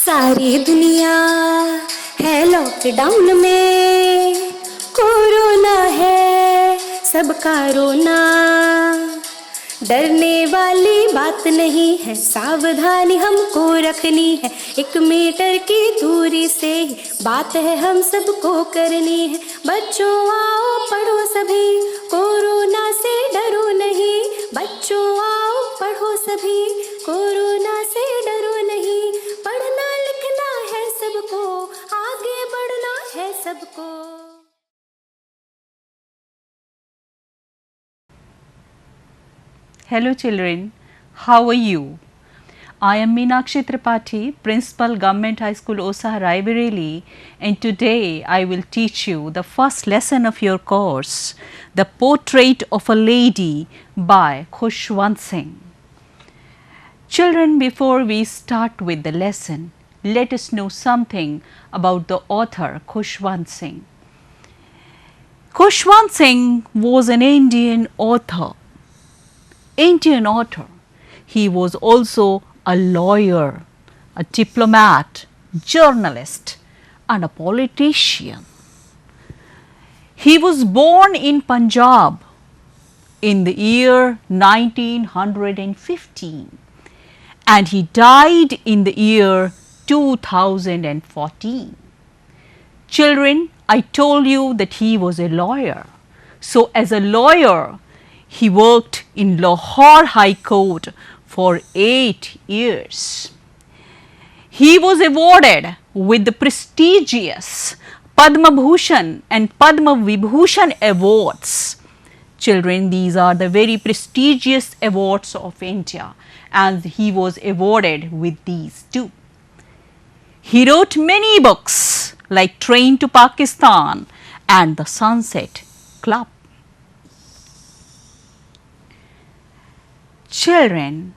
सारी दुनिया है लॉकडाउन में, कोरोना है सबका रोना। डरने वाली बात नहीं है, सावधानी हमको रखनी है। 1 मीटर की दूरी से ही बात है हम सबको करनी है। बच्चों आओ पढ़ो सभी, कोरोना से डरो नहीं। बच्चों आओ पढ़ो सभी, कोरोना से डरो नहीं। पढ़ना लिखना है सबको, आगे बढ़ना है सबको। Hello children, how are you? I am Meenakshi Tripathi, Principal Government High School Osa Raebareli, and today I will teach you the first lesson of your course, The Portrait of a Lady by Khushwant Singh. Children, before we start with the lesson, let us know something about the author Khushwant Singh. Khushwant Singh was an Indian author. He was also a lawyer, a diplomat, journalist, and a politician. He was born in Punjab in the year 1915 and he died in the year 2014. Children, I told you that he was a lawyer. So as a lawyer, he worked in Lahore High Court for 8 years. He was awarded with the prestigious Padma Bhushan and Padma Vibhushan awards. Children, these are the very prestigious awards of India, and he was awarded with these too. He wrote many books like Train to Pakistan and The Sunset Club. Children,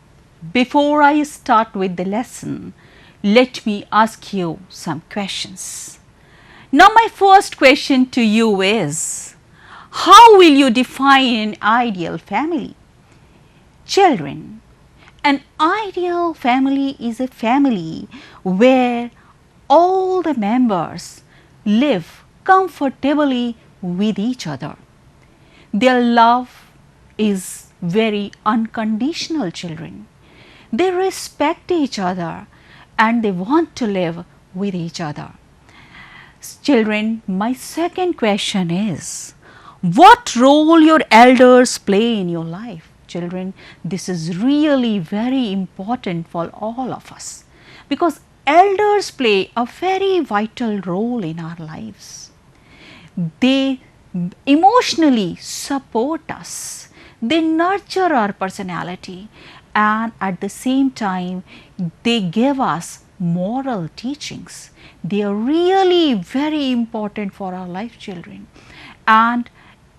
before I start with the lesson, let me ask you some questions. Now my first question to you is, how will you define an ideal family? Children, an ideal family is a family where all the members live comfortably with each other. Their love is very unconditional, children. They respect each other and they want to live with each other. Children, my second question is, what role your elders play in your life? Children, this is really very important for all of us because elders play a very vital role in our lives. They emotionally support us. They nurture our personality and at the same time they give us moral teachings. They are really very important for our life, children. And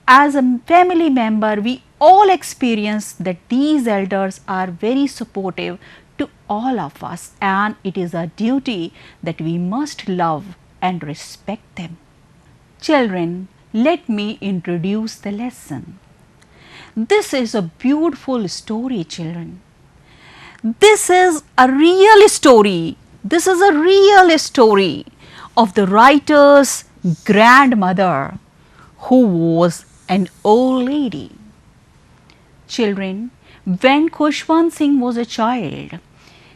as a family member, we all experience that these elders are very supportive to all of us, and it is our duty that we must love and respect them. Children, let me introduce the lesson. This is a beautiful story, children. This is a real story. This is a real story of the writer's grandmother who was an old lady. Children, when Khushwant Singh was a child,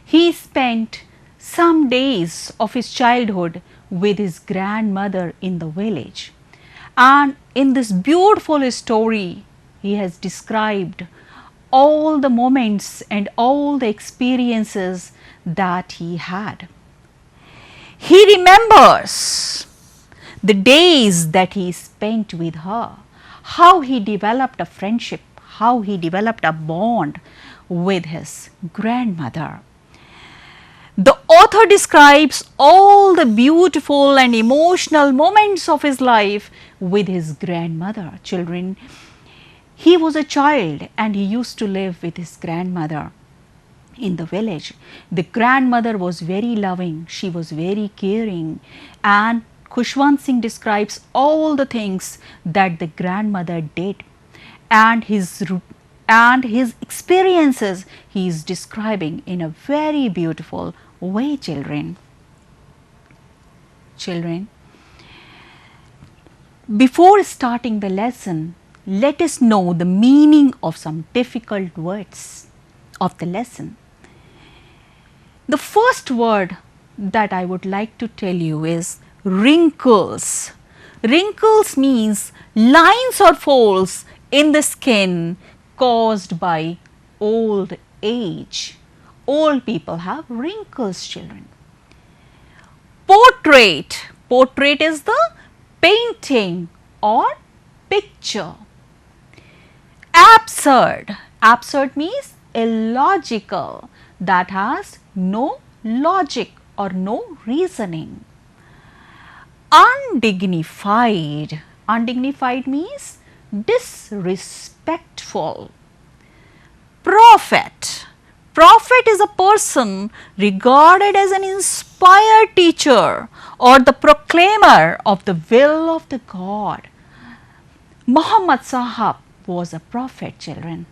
he spent some days of his childhood with his grandmother in the village. And in this beautiful story, he has described all the moments and all the experiences that he had. He remembers the days that he spent with her, how he developed a friendship, how he developed a bond with his grandmother. The author describes all the beautiful and emotional moments of his life with his grandmother. Children, he was a child and he used to live with his grandmother in the village. The grandmother was very loving, she was very caring, and Khushwant Singh describes all the things that the grandmother did and his experiences he is describing in a very beautiful way, children. Children, before starting the lesson, let us know the meaning of some difficult words of the lesson. The first word that I would like to tell you is wrinkles. Wrinkles means lines or folds in the skin caused by old age. Old people have wrinkles, children. Portrait. Portrait is the painting or picture. Absurd. Absurd means illogical, that has no logic or no reasoning. Undignified. Undignified means disrespectful. Prophet. Prophet is a person regarded as an inspired teacher or the proclaimer of the will of the God. Muhammad Sahab was a prophet, children.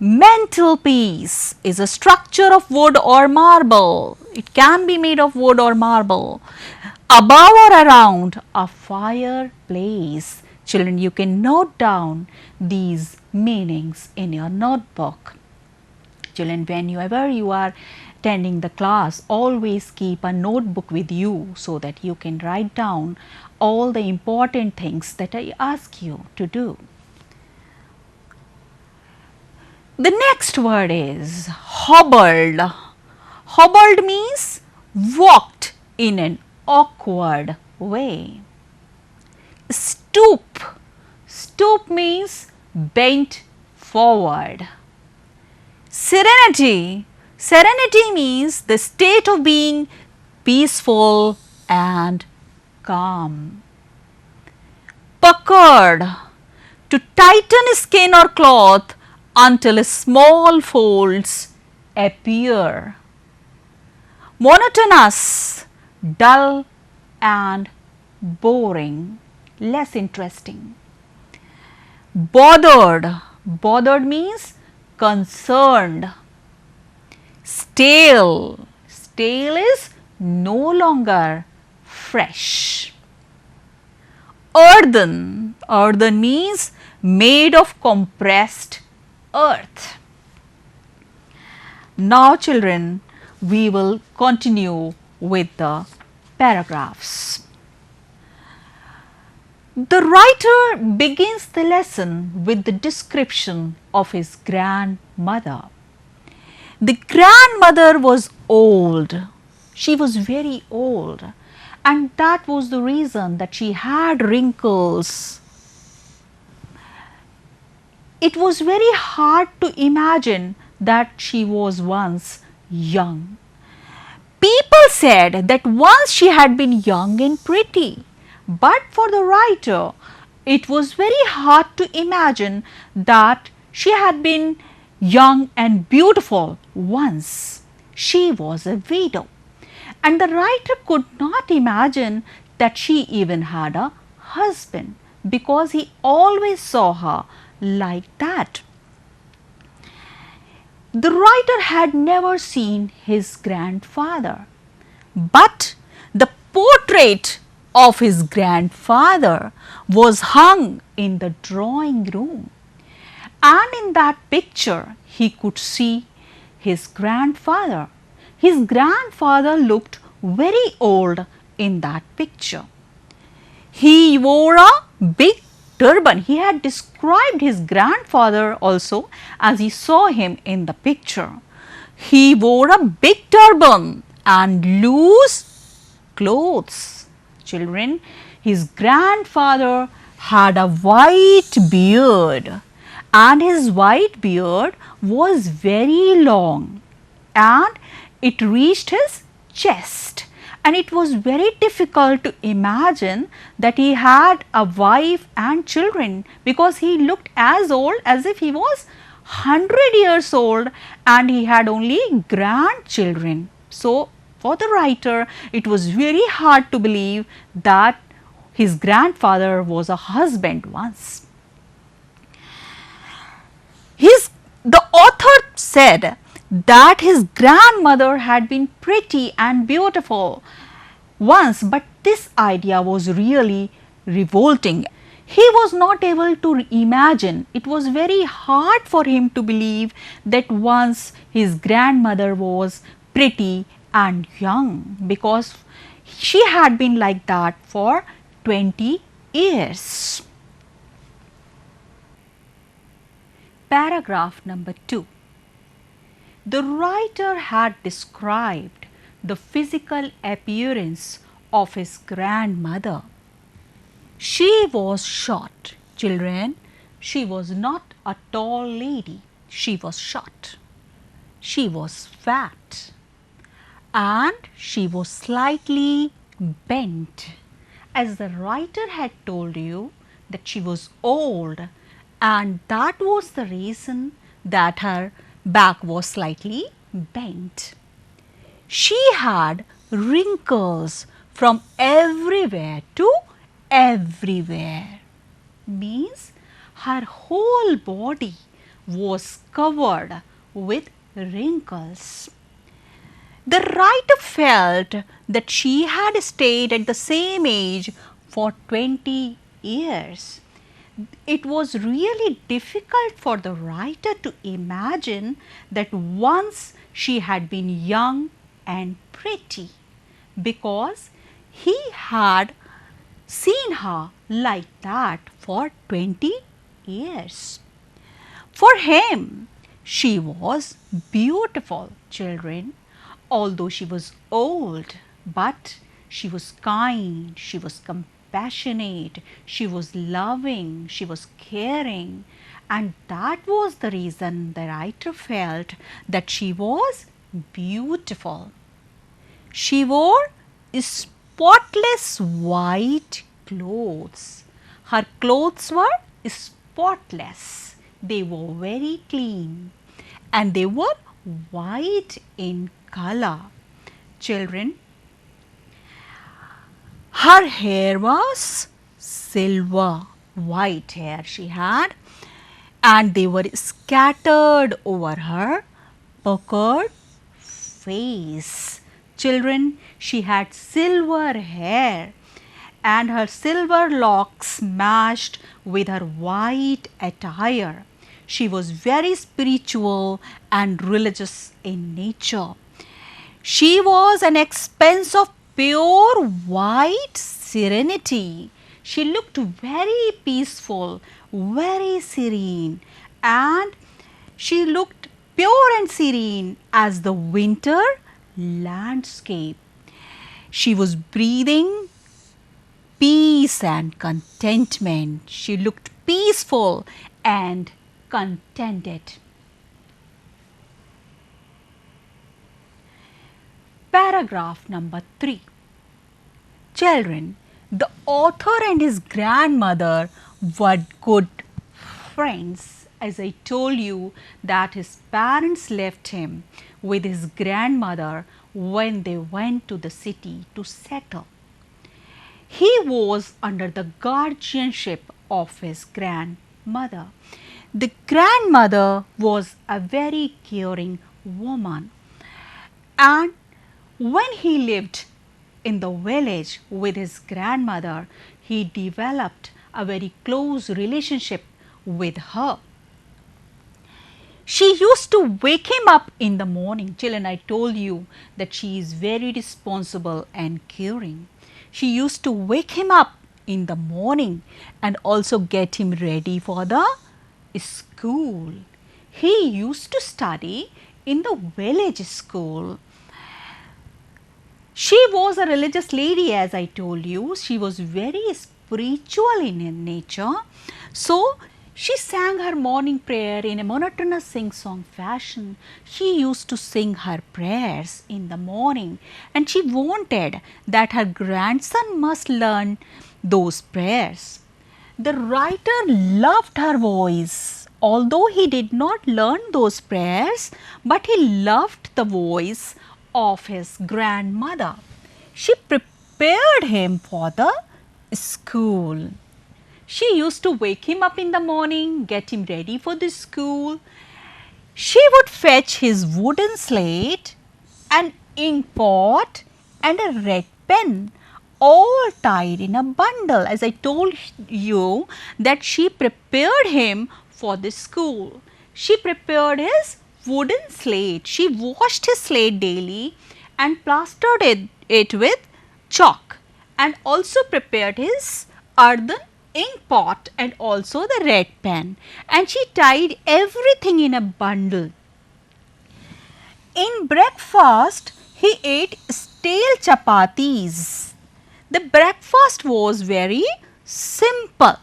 Mental peace is a structure of wood or marble. It can be made of wood or marble. Above or around a fireplace. Children, you can note down these meanings in your notebook. Children, whenever you are attending the class, always keep a notebook with you so that you can write down all the important things that I ask you to do. The next word is hobbled. Hobbled means walked in an awkward way. Stoop. Stoop means bent forward. Serenity. Serenity means the state of being peaceful and calm. Puckered. To tighten skin or cloth until small folds appear. Monotonous. Dull and boring, less interesting. Bothered. Bothered means concerned. Stale. Stale is no longer fresh. Earthen. Earthen means made of compressed earth. Now, children, we will continue with the paragraphs. The writer begins the lesson with the description of his grandmother. The grandmother was old. She was very old, and that was the reason that she had wrinkles. It was very hard to imagine that she was once young. People said that once she had been young and pretty, but for the writer, it was very hard to imagine that she had been young and beautiful once. She was a widow, and the writer could not imagine that she even had a husband because he always saw her like that. The writer had never seen his grandfather, but the portrait of his grandfather was hung in the drawing room, and in that picture he could see his grandfather. His grandfather looked very old in that picture. He wore a big turban. He had described his grandfather also as he saw him in the picture. He wore a big turban and loose clothes. Children, his grandfather had a white beard, and his white beard was very long and it reached his chest. And it was very difficult to imagine that he had a wife and children because he looked as old as if he was 100 years old and he had only grandchildren. So, for the writer, it was very hard to believe that his grandfather was a husband once. The author said that his grandmother had been pretty and beautiful, once, but this idea was really revolting. He was not able to imagine. It was very hard for him to believe that once his grandmother was pretty and young, because she had been like that for 20 years. Paragraph number 2. The writer had described the physical appearance of his grandmother. She was short. Children, she was not a tall lady. She was short. She was fat. And she was slightly bent. As the writer had told you that she was old, and that was the reason that her back was slightly bent. She had wrinkles from everywhere to everywhere. Means her whole body was covered with wrinkles. The writer felt that she had stayed at the same age for 20 years. It was really difficult for the writer to imagine that once she had been young and pretty, because he had seen her like that for 20 years. For him, she was beautiful, children, although she was old, but she was kind, she was compassionate, she was loving, she was caring, and that was the reason the writer felt that she was beautiful. She wore spotless white clothes. Her clothes were spotless. They were very clean and they were white in color. Children, her hair was silver, white hair she had, and they were scattered over her puckered face. Children, she had silver hair and her silver locks matched with her white attire. She was very spiritual and religious in nature. She was an expanse of pure white serenity. She looked very peaceful, very serene, and she looked pure and serene as the winter landscape. She was breathing peace and contentment. She looked peaceful and contented. Paragraph number 3. Children, the author and his grandmother were good friends. As I told you that his parents left him with his grandmother when they went to the city to settle. He was under the guardianship of his grandmother. The grandmother was a very caring woman, and when he lived in the village with his grandmother, he developed a very close relationship with her. She used to wake him up in the morning. Children, I told you that she is very responsible and caring. She used to wake him up in the morning and also get him ready for the school. He used to study in the village school. She was a religious lady, as I told you. She was very spiritual in nature. So, she sang her morning prayer in a monotonous sing-song fashion. She used to sing her prayers in the morning, and she wanted that her grandson must learn those prayers. The writer loved her voice, although he did not learn those prayers, but he loved the voice of his grandmother. She prepared him for the school. She used to wake him up in the morning, get him ready for the school. She would fetch his wooden slate, an ink pot and a red pen, all tied in a bundle. As I told you that she prepared him for the school. She prepared his wooden slate. She washed his slate daily and plastered it with chalk, and also prepared his earthen ink pot and also the red pen, and she tied everything in a bundle. In breakfast, he ate stale chapatis. The breakfast was very simple.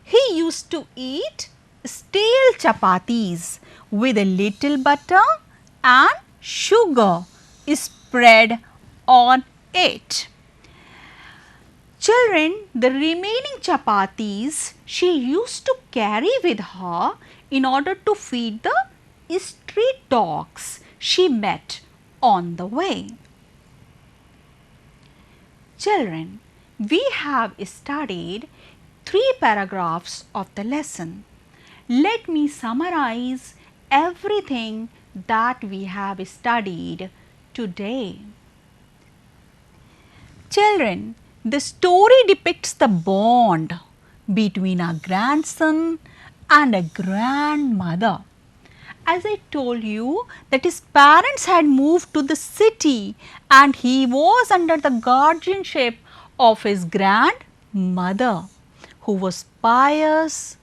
He used to eat stale chapatis with a little butter and sugar spread on it. Children, the remaining chapatis she used to carry with her in order to feed the street dogs she met on the way. Children, we have studied 3 paragraphs of the lesson. Let me summarize everything that we have studied today. Children, the story depicts the bond between a grandson and a grandmother. As I told you that his parents had moved to the city and he was under the guardianship of his grandmother, who was pious,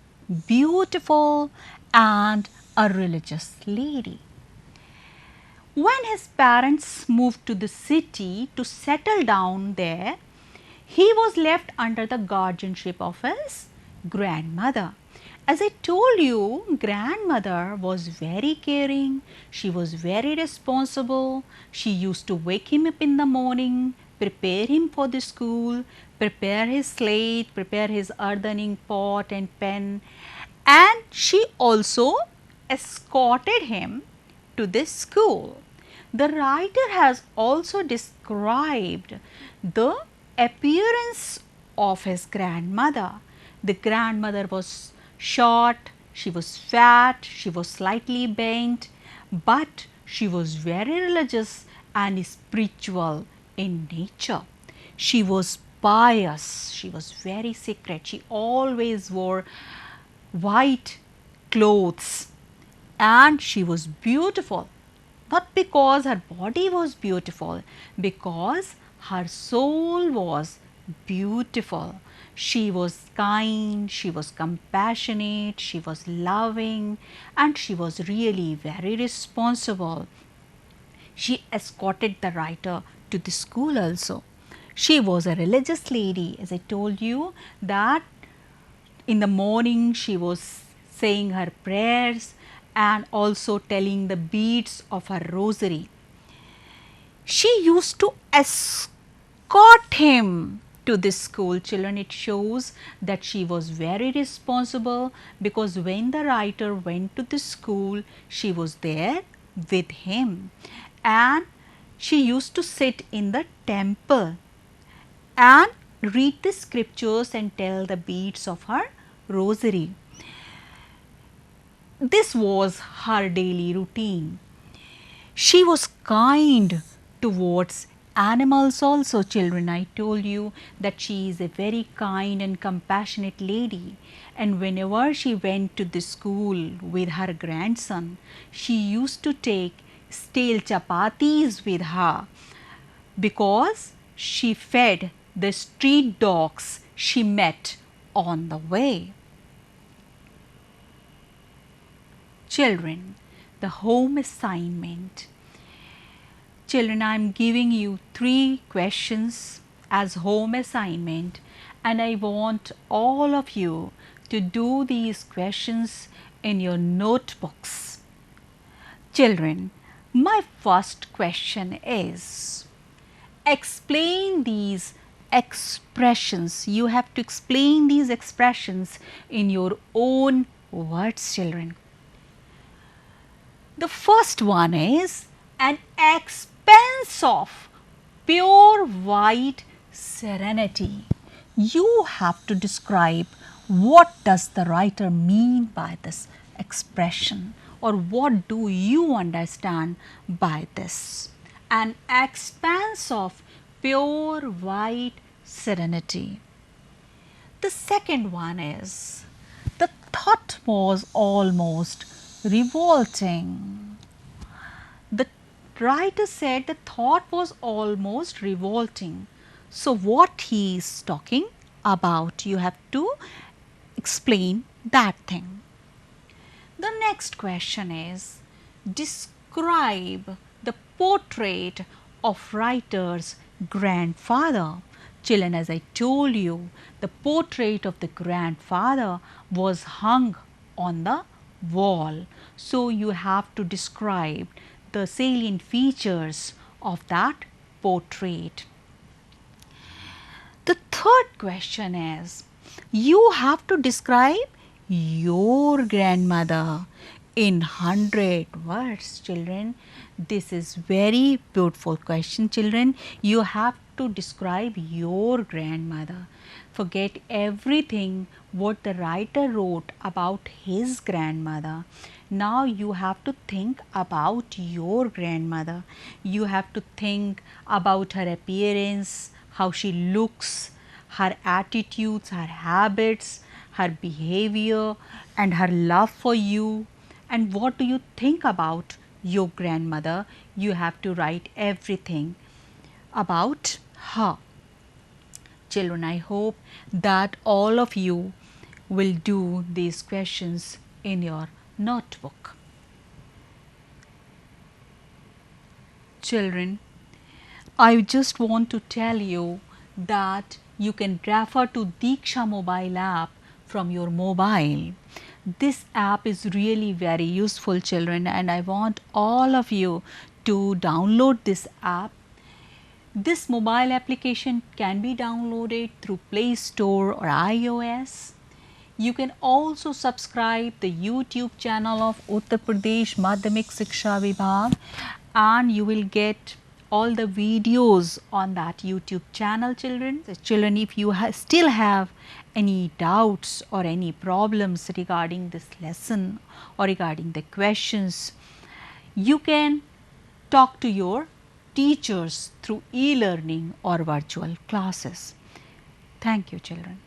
beautiful and a religious lady. When his parents moved to the city to settle down there, he was left under the guardianship of his grandmother. As I told you, grandmother was very caring, she was very responsible. She used to wake him up in the morning, prepare him for the school, prepare his slate, prepare his earthen ink pot and pen, and she also escorted him to this school. The writer has also described the appearance of his grandmother. The grandmother was short, she was fat, she was slightly bent, but she was very religious and spiritual in nature. She was pious, she was very sacred, she always wore white clothes, and she was beautiful, not because her body was beautiful, because her soul was beautiful. She was kind, she was compassionate, she was loving, and she was really very responsible. She escorted the writer to the school also. She was a religious lady, as I told you that in the morning she was saying her prayers and also telling the beads of her rosary. She used to escort him to this school. Children, it shows that she was very responsible, because when the writer went to the school, she was there with him, and she used to sit in the temple and read the scriptures and tell the beads of her rosary. This was her daily routine. She was kind towards animals also. Children, I told you that she is a very kind and compassionate lady, and whenever she went to the school with her grandson, she used to take stale chapatis with her, because she fed the street dogs she met on the way. Children, the home assignment. Children, I am giving you 3 questions as home assignment, and I want all of you to do these questions in your notebooks. Children, my first question is, explain these expressions. You have to explain these expressions in your own words, children. The first one is an expanse of pure white serenity. You have to describe what does the writer mean by this expression, or what do you understand by this. An expanse of pure white serenity. The second one is, the thought was almost revolting. The writer said the thought was almost revolting. So, what he is talking about, you have to explain that thing. The next question is, describe the portrait of writer's grandfather. Children, as I told you, the portrait of the grandfather was hung on the wall. So, you have to describe the salient features of that portrait. The third question is, you have to describe your grandmother in 100 words, children. This is very beautiful question, children. You have to describe your grandmother. Forget everything what the writer wrote about his grandmother. Now you have to think about your grandmother. You have to think about her appearance, how she looks, her attitudes, her habits, her behavior, and her love for you. And what do you think about your grandmother? You have to write everything about her. Children, I hope that all of you will do these questions in your notebook. Children, I just want to tell you that you can refer to Diksha mobile app from your mobile. This app is really very useful, children, and I want all of you to download this app. This mobile application can be downloaded through Play Store or iOS. You can also subscribe the YouTube channel of Uttar Pradesh Madhyamik Shiksha Vibhag, and you will get all the videos on that YouTube channel, children. So children, if you still have any doubts or any problems regarding this lesson or regarding the questions, you can talk to your teachers through e-learning or virtual classes. Thank you, children.